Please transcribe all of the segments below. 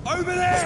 Over there!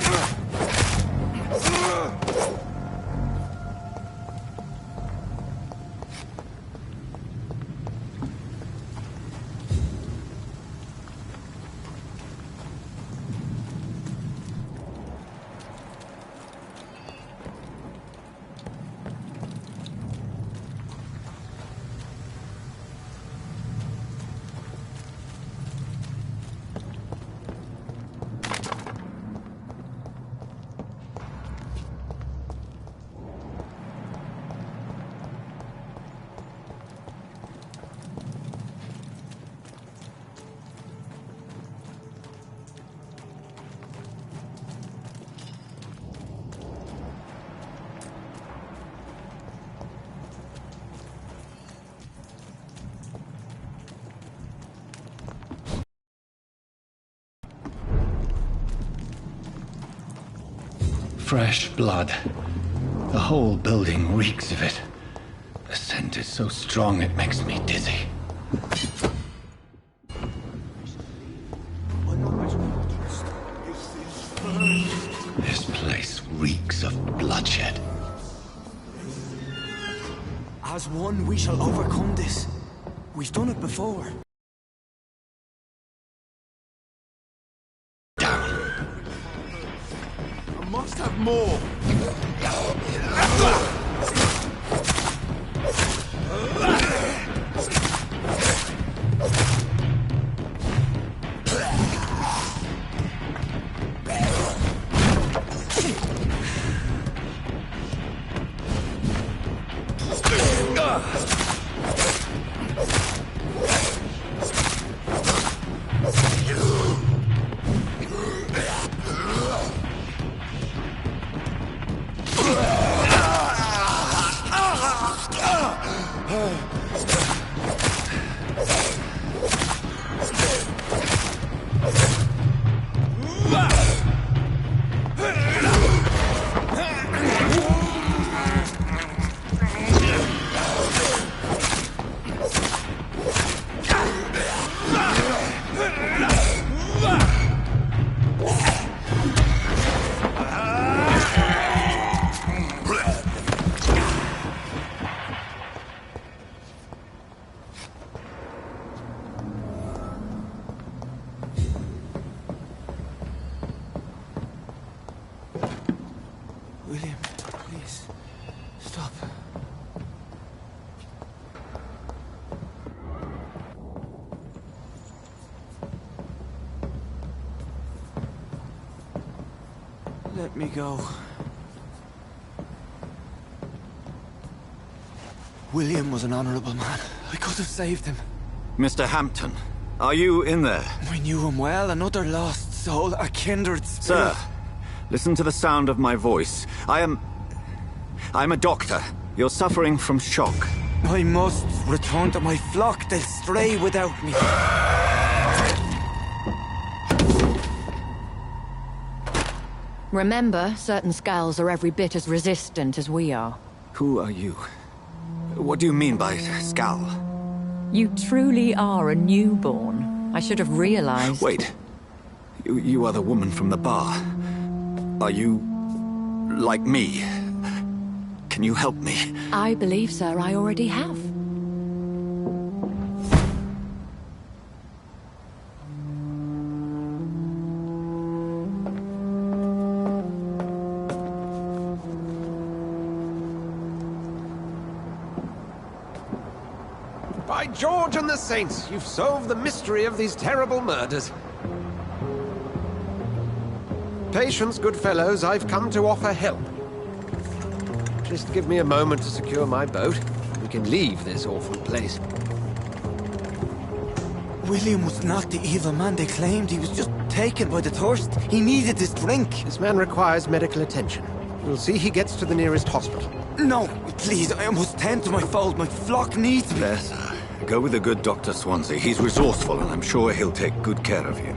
Fresh blood. The whole building reeks of it. The scent is so strong it makes me dizzy. This place reeks of bloodshed. As one, we shall overcome this. We've done it before. Must have more. William, please, stop. Let me go. William was an honorable man. I could have saved him. Mr. Hampton, are you in there? I knew him well, another lost soul, a kindred spirit. Sir, listen to the sound of my voice. I'm a doctor. You're suffering from shock. I must return to my flock. They'll stray without me. Remember, certain skulls are every bit as resistant as we are. Who are you? What do you mean by skull? You truly are a newborn. I should have realized. Wait. You are the woman from the bar. Are you like me? Can you help me? I believe, sir, I already have. By George and the Saints, you've solved the mystery of these terrible murders. Patience, good fellows, I've come to offer help. Just give me a moment to secure my boat. We can leave this awful place. William was not the evil man they claimed. He was just taken by the thirst. He needed this drink. This man requires medical attention. We'll see he gets to the nearest hospital. No, please, I must tend to my fold. My flock needs me. There, sir. Go with the good Dr. Swansea. He's resourceful, and I'm sure he'll take good care of you.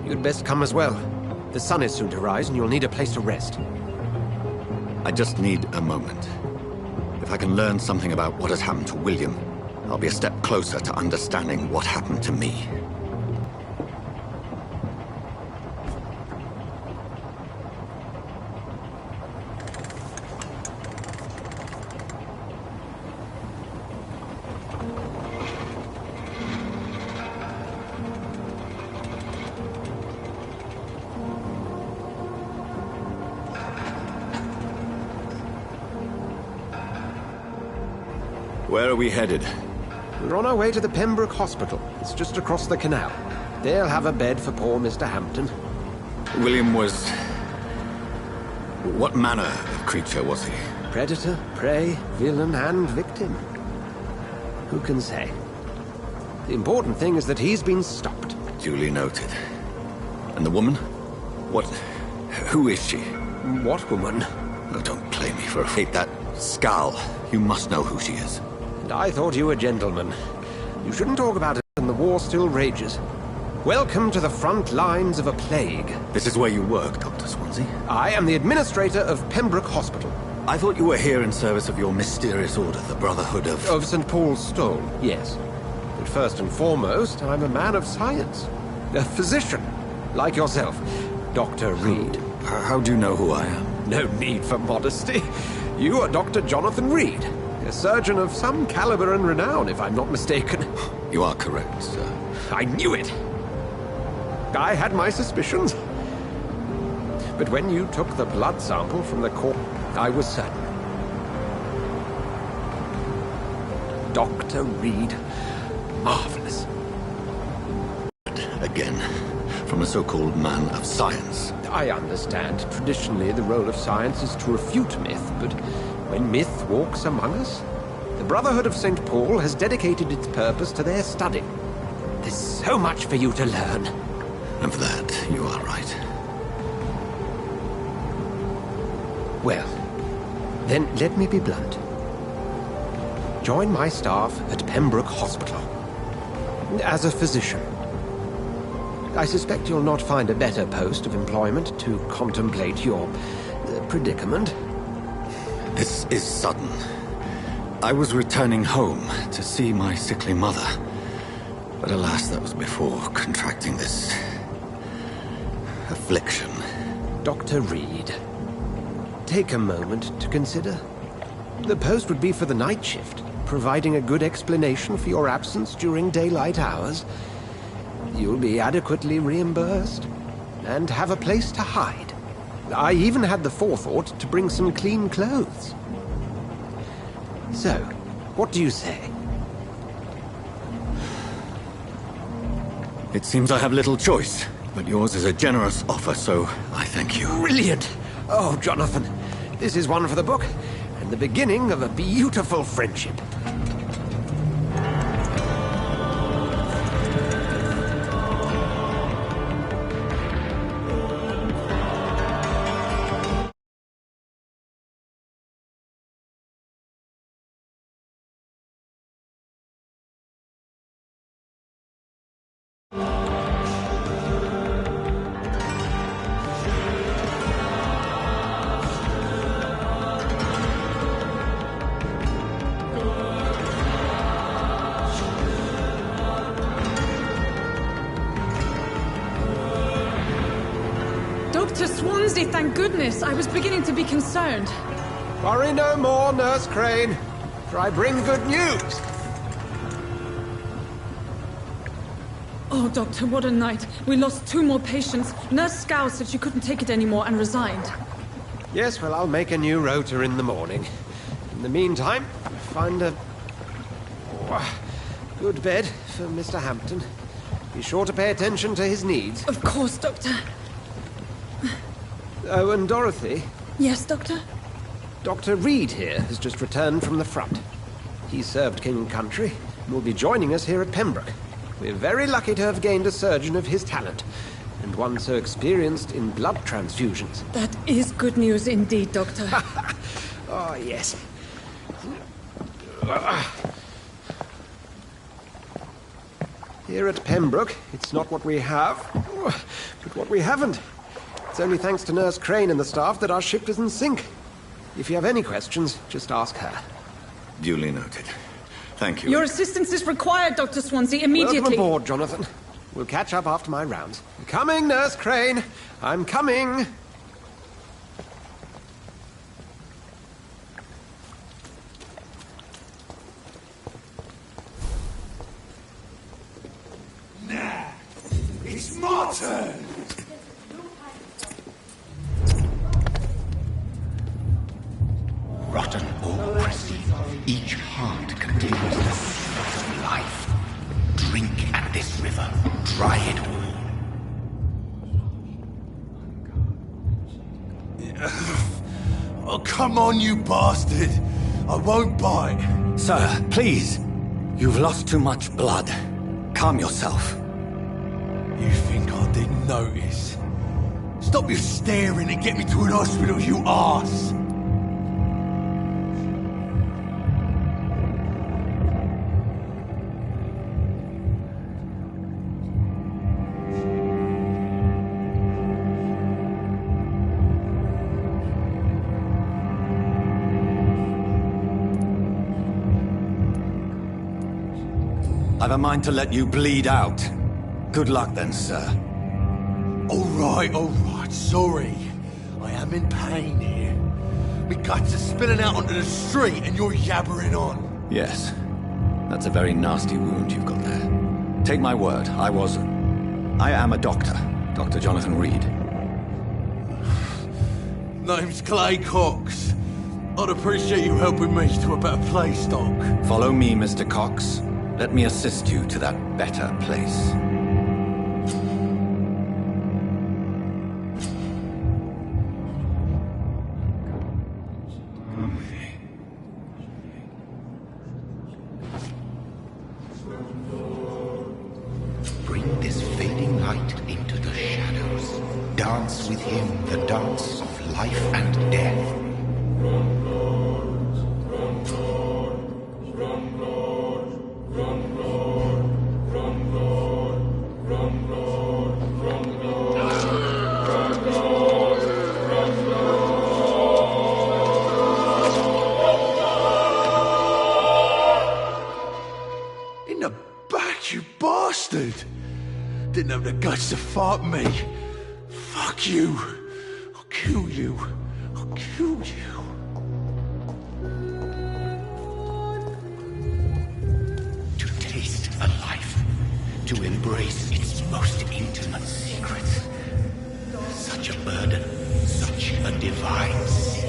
You'd best come as well. The sun is soon to rise, and you'll need a place to rest. I just need a moment. If I can learn something about what has happened to William, I'll be a step closer to understanding what happened to me. Where are we headed? We're on our way to the Pembroke Hospital. It's just across the canal. They'll have a bed for poor Mr. Hampton. William was... What manner of creature was he? Predator, prey, villain, and victim. Who can say? The important thing is that he's been stopped. Duly noted. And the woman? What... Who is she? What woman? Oh, don't play me for a fate. That scowl. You must know who she is. And I thought you a gentleman. You shouldn't talk about it when the war still rages. Welcome to the front lines of a plague. This is where you work, Dr. Swansea? I am the administrator of Pembroke Hospital. I thought you were here in service of your mysterious order, the Brotherhood of... Of St. Paul's Stole, yes. But first and foremost, I'm a man of science. A physician, like yourself. Dr. Reed. How do you know who I am? No need for modesty. You are Dr. Jonathan Reed, a surgeon of some caliber and renown, if I'm not mistaken. You are correct, sir. I knew it! I had my suspicions. But when you took the blood sample from the corpse, I was certain. Dr. Reed. Marvelous. Again, from a so-called man of science. I understand. Traditionally, the role of science is to refute myth, but when myth walks among us, the Brotherhood of St. Paul has dedicated its purpose to their study. There's so much for you to learn. And for that, you are right. Well, then let me be blunt. Join my staff at Pembroke Hospital. As a physician. I suspect you'll not find a better post of employment to contemplate your predicament. This is sudden. I was returning home to see my sickly mother. But alas, that was before contracting this... affliction. Dr. Reed, take a moment to consider. The post would be for the night shift, providing a good explanation for your absence during daylight hours. You'll be adequately reimbursed, and have a place to hide. I even had the forethought to bring some clean clothes. So, what do you say? It seems I have little choice, but yours is a generous offer, so I thank you. Brilliant! Oh, Jonathan, this is one for the book, and the beginning of a beautiful friendship. Dr. Swansea, thank goodness. I was beginning to be concerned. Worry no more, Nurse Crane, for I bring good news. Oh, Doctor, what a night. We lost 2 more patients. Nurse Scow said she couldn't take it anymore and resigned. Yes, well, I'll make a new rota in the morning. In the meantime, find a... good bed for Mr. Hampton. Be sure to pay attention to his needs. Of course, Doctor. Oh, and Dorothy? Yes, Doctor? Dr. Reed here has just returned from the front. He served King and Country and will be joining us here at Pembroke. We're very lucky to have gained a surgeon of his talent, and one so experienced in blood transfusions. That is good news indeed, Doctor. Oh, yes. Here at Pembroke, it's not what we have, but what we haven't. It's only thanks to Nurse Crane and the staff that our ship doesn't sink. If you have any questions, just ask her. Duly noted. Thank you. Your assistance is required, Dr. Swansea, immediately. Welcome aboard, Jonathan. We'll catch up after my rounds. Coming, Nurse Crane. I'm coming. Nah, it's my turn. Rotten or pristine, each heart contains the secret of life. Drink at this river, try it all. Oh, come on, you bastard. I won't bite. Sir, please. You've lost too much blood. Calm yourself. You think I didn't notice? Stop your staring and get me to an hospital, you arse. I've a mind to let you bleed out. Good luck then, sir. All right, sorry. I am in pain here. My guts are spilling out onto the street and you're yabbering on. Yes. That's a very nasty wound you've got there. Take my word, I am a doctor. Dr. Jonathan Reed. Name's Clay Cox. I'd appreciate you helping me to a better place, Doc. Follow me, Mr. Cox. Let me assist you to that better place. Bring this fading light into the shadows. Dance with him the dance of life and death. In the back, you bastard! Didn't have the guts to fight me. Fuck you. I'll kill you. I'll kill you. To taste a life, to embrace its most intimate secrets. Such a burden, such a divine sin.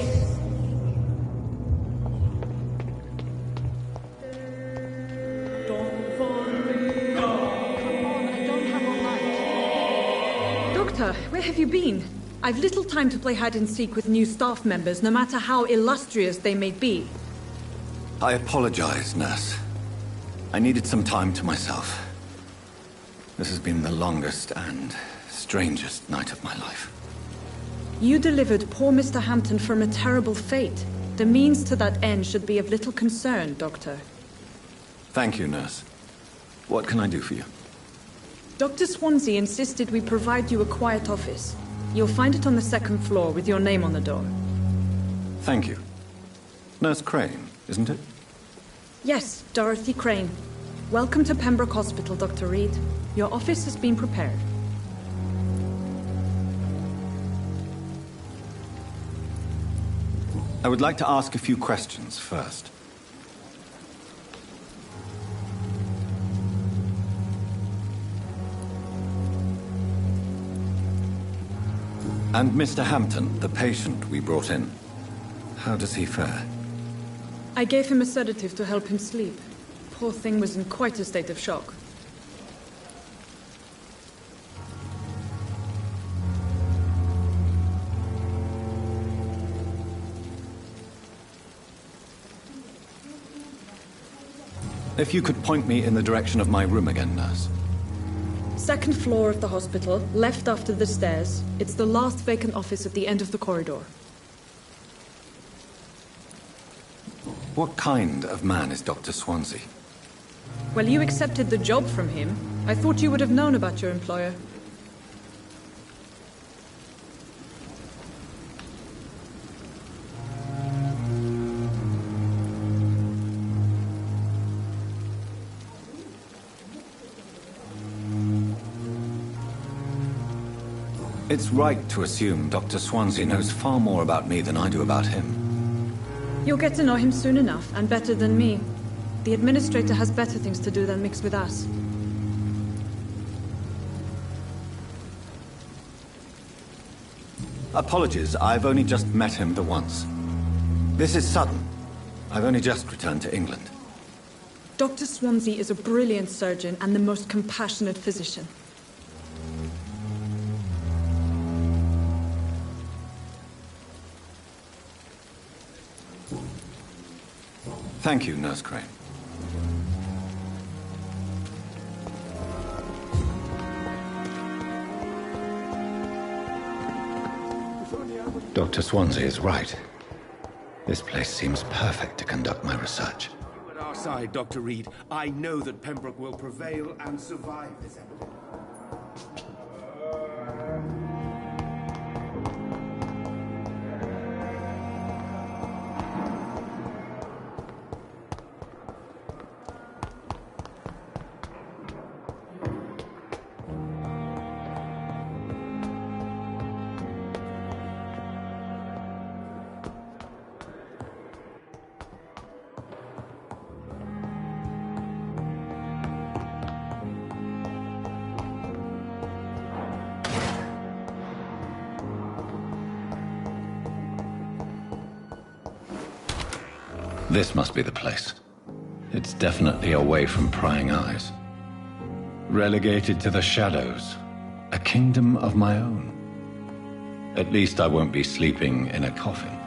Doctor, where have you been? I've little time to play hide and seek with new staff members, no matter how illustrious they may be. I apologize, nurse. I needed some time to myself. This has been the longest and strangest night of my life. You delivered poor Mr. Hampton from a terrible fate. The means to that end should be of little concern, Doctor. Thank you, nurse. What can I do for you? Dr. Swansea insisted we provide you a quiet office. You'll find it on the second floor with your name on the door. Thank you. Nurse Crane, isn't it? Yes, Dorothy Crane. Welcome to Pembroke Hospital, Dr. Reed. Your office has been prepared. I would like to ask a few questions first. And Mr. Hampton, the patient we brought in, how does he fare? I gave him a sedative to help him sleep. Poor thing was in quite a state of shock. If you could point me in the direction of my room again, nurse. Second floor of the hospital, left after the stairs. It's the last vacant office at the end of the corridor. What kind of man is Dr. Swansea? Well, you accepted the job from him. I thought you would have known about your employer. It's right to assume Dr. Swansea knows far more about me than I do about him. You'll get to know him soon enough, and better than me. The administrator has better things to do than mix with us. Apologies, I've only just met him the once. This is sudden. I've only just returned to England. Dr. Swansea is a brilliant surgeon and the most compassionate physician. Thank you, Nurse Crane. Dr. Swansea is right. This place seems perfect to conduct my research. You at our side, Dr. Reed. I know that Pembroke will prevail and survive this epidemic. This must be the place. It's definitely away from prying eyes. Relegated to the shadows. A kingdom of my own. At least I won't be sleeping in a coffin.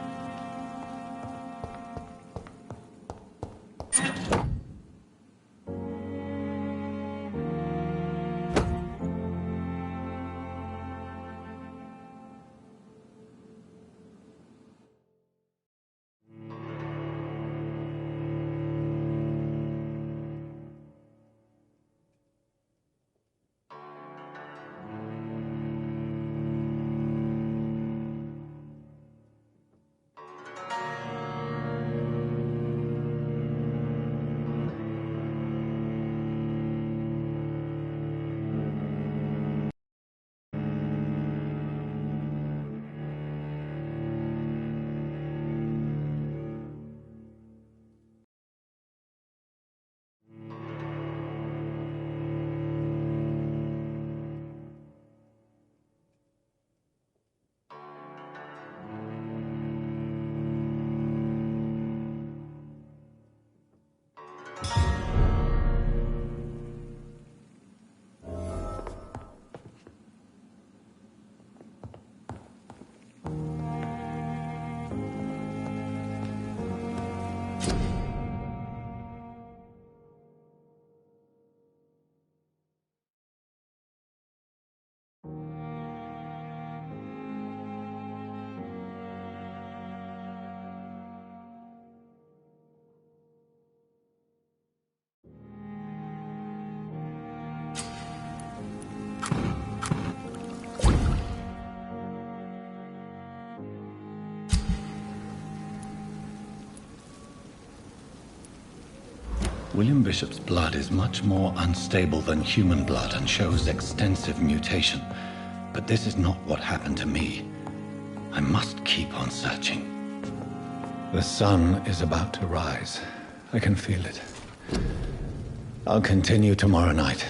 William Bishop's blood is much more unstable than human blood and shows extensive mutation. But this is not what happened to me. I must keep on searching. The sun is about to rise. I can feel it. I'll continue tomorrow night.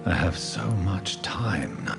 I have so much time now.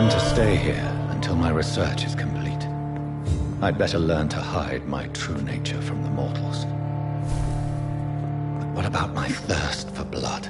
intend to stay here until my research is complete. I'd better learn to hide my true nature from the mortals. But what about my thirst for blood?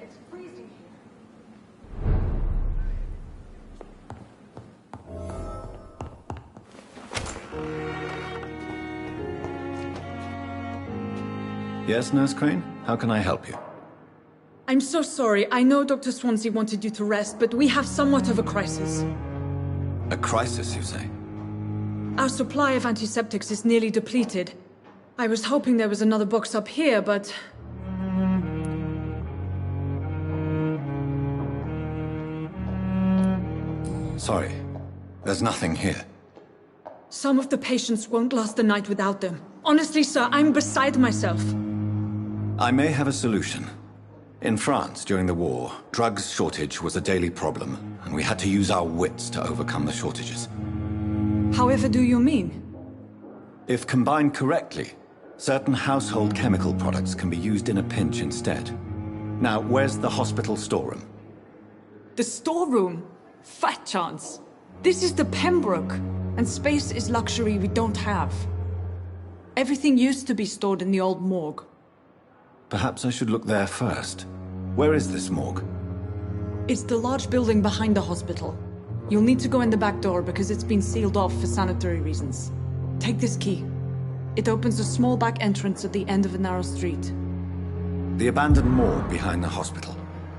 It's freezing here. Yes, Nurse Crane? How can I help you? I'm so sorry. I know Dr. Swansea wanted you to rest, but we have somewhat of a crisis. A crisis, you say? Our supply of antiseptics is nearly depleted. I was hoping there was another box up here, but... Sorry. There's nothing here. Some of the patients won't last the night without them. Honestly, sir, I'm beside myself. I may have a solution. In France, during the war, drugs shortage was a daily problem, and we had to use our wits to overcome the shortages. However do you mean? If combined correctly, certain household chemical products can be used in a pinch instead. Now, where's the hospital storeroom? The storeroom? Fat chance. This is the Pembroke, and space is luxury we don't have. Everything used to be stored in the old morgue. Perhaps I should look there first. Where is this morgue? It's the large building behind the hospital. You'll need to go in the back door because it's been sealed off for sanitary reasons. Take this key. It opens a small back entrance at the end of a narrow street. The abandoned morgue behind the hospital.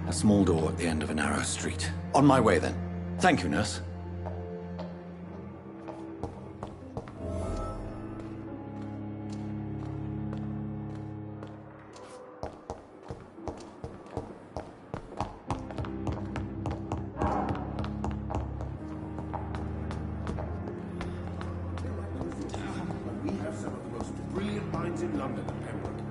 A small door at the end of a narrow street. On my way then. Thank you, nurse. We have some of the most brilliant minds in London at Pembroke.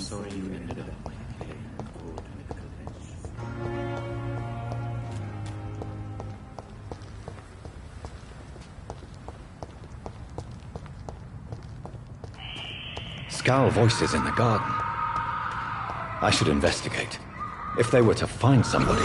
sorry you ended up playing board with convention. Scowl voices in the garden. I should investigate. If they were to find somebody...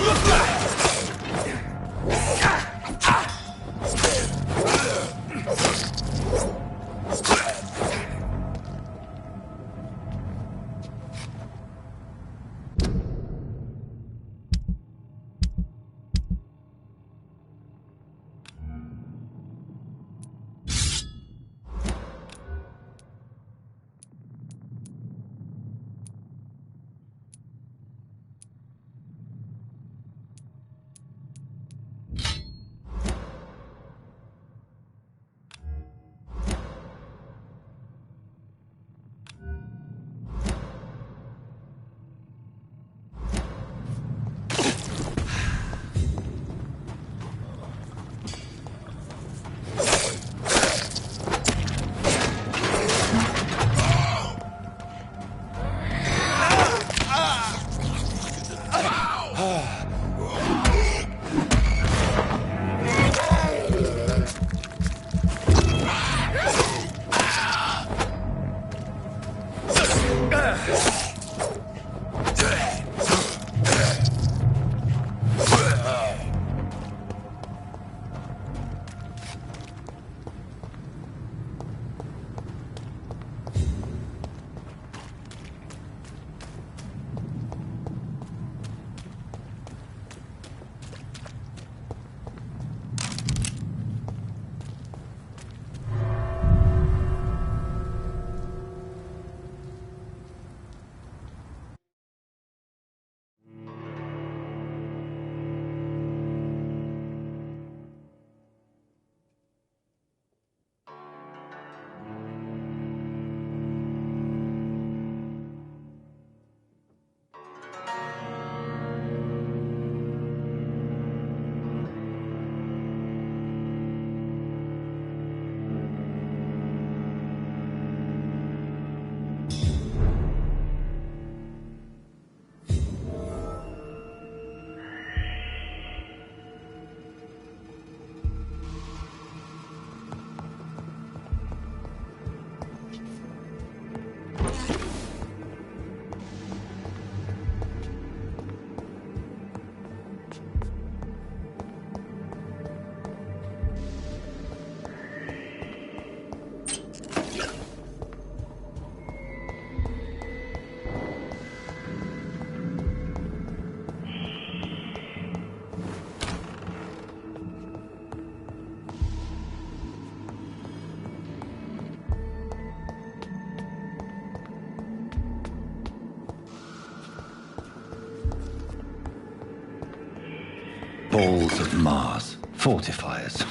Balls of Mars, fortifiers.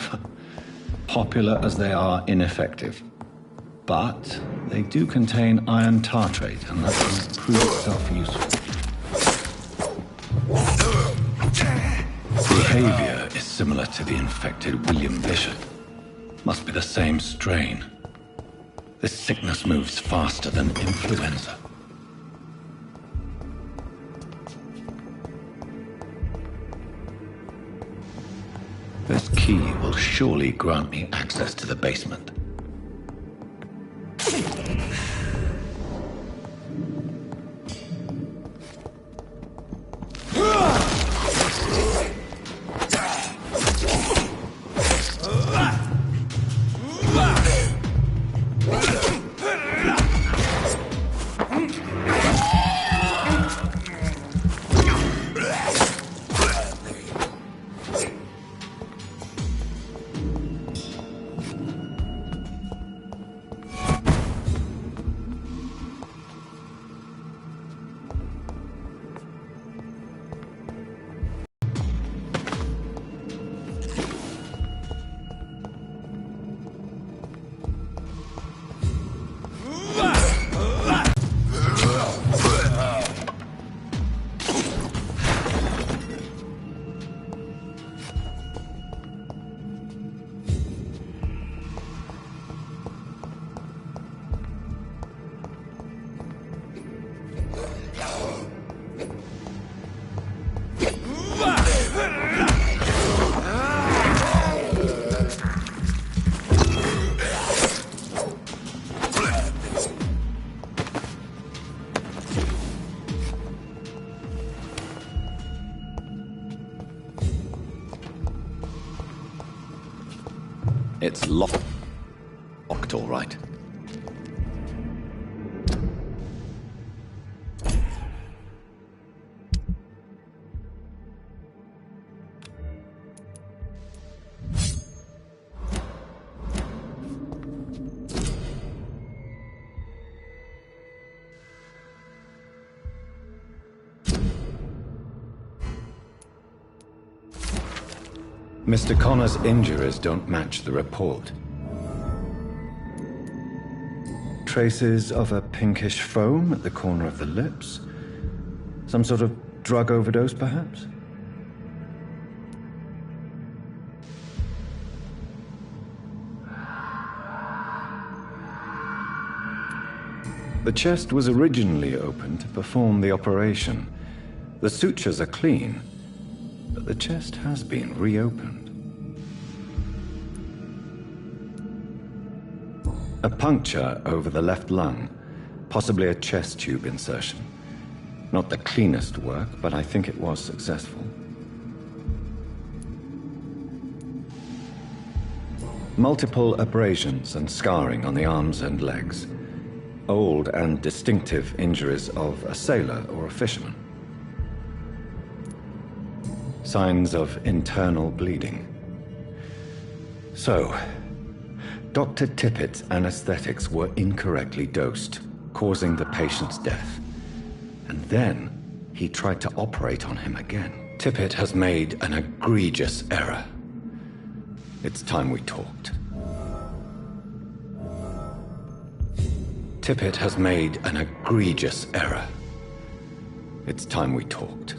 Popular as they are ineffective. But they do contain iron tartrate, and that will prove itself useful. Behavior is similar to the infected William Bishop. Must be the same strain. This sickness moves faster than influenza. This key will surely grant me access to the basement. It's locked, all right. Mr. Connor's injuries don't match the report. Traces of a pinkish foam at the corner of the lips. Some sort of drug overdose, perhaps? The chest was originally opened to perform the operation. The sutures are clean, but the chest has been reopened. A puncture over the left lung, possibly a chest tube insertion. Not the cleanest work, but I think it was successful. Multiple abrasions and scarring on the arms and legs. Old and distinctive injuries of a sailor or a fisherman. Signs of internal bleeding. So, Dr. Tippett's anesthetics were incorrectly dosed, causing the patient's death. And then, he tried to operate on him again. Tippett has made an egregious error. It's time we talked. Tippett has made an egregious error. It's time we talked.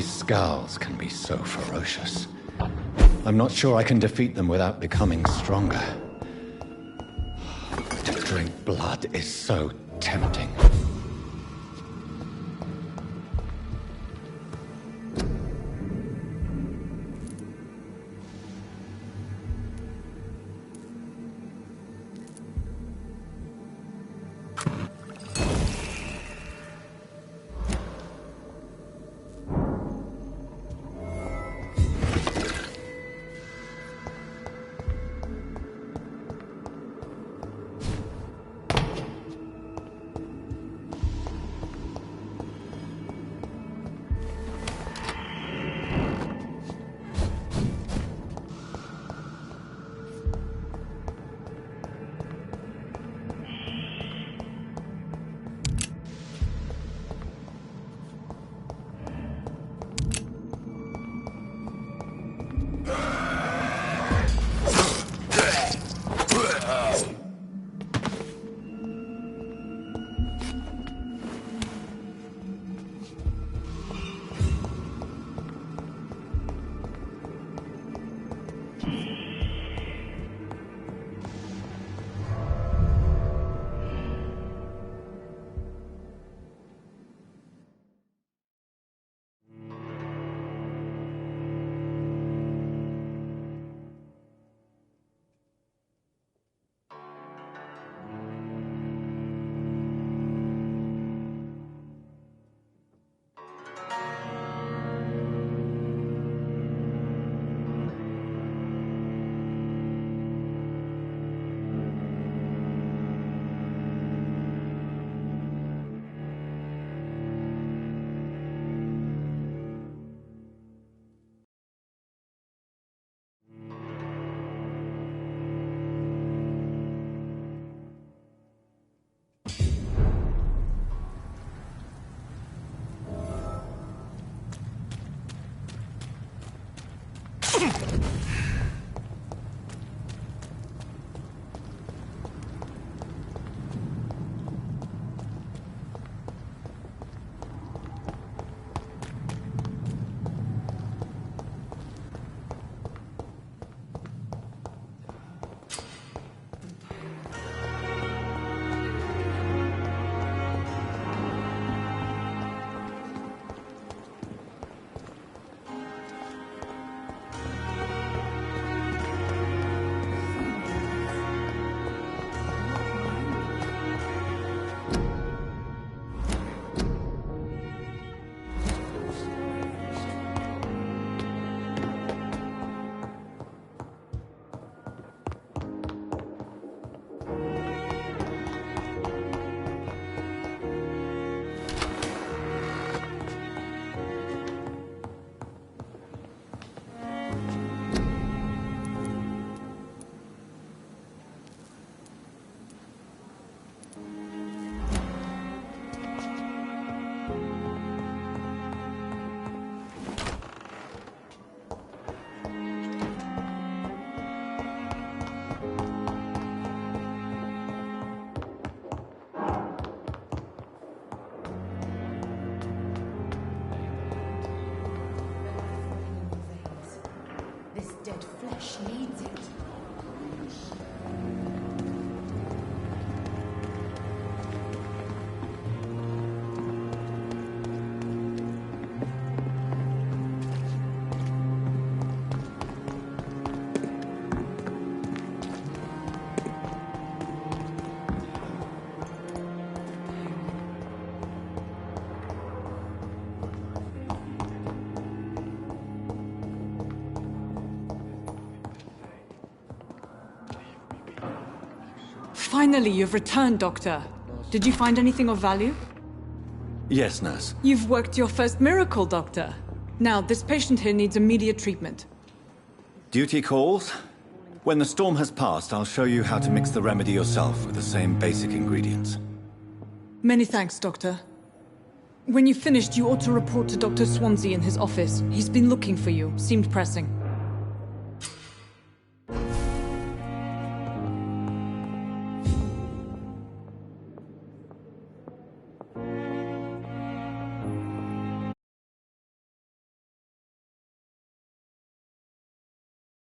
Scowls can be so ferocious. I'm not sure I can defeat them without becoming stronger. To drink blood is so tempting. This dead flesh needs it. Finally, you've returned, Doctor. Did you find anything of value? Yes, nurse. You've worked your first miracle, Doctor. Now, this patient here needs immediate treatment. Duty calls. When the storm has passed, I'll show you how to mix the remedy yourself with the same basic ingredients. Many thanks, Doctor. When you've finished, you ought to report to Dr. Swansea in his office. He's been looking for you. Seemed pressing.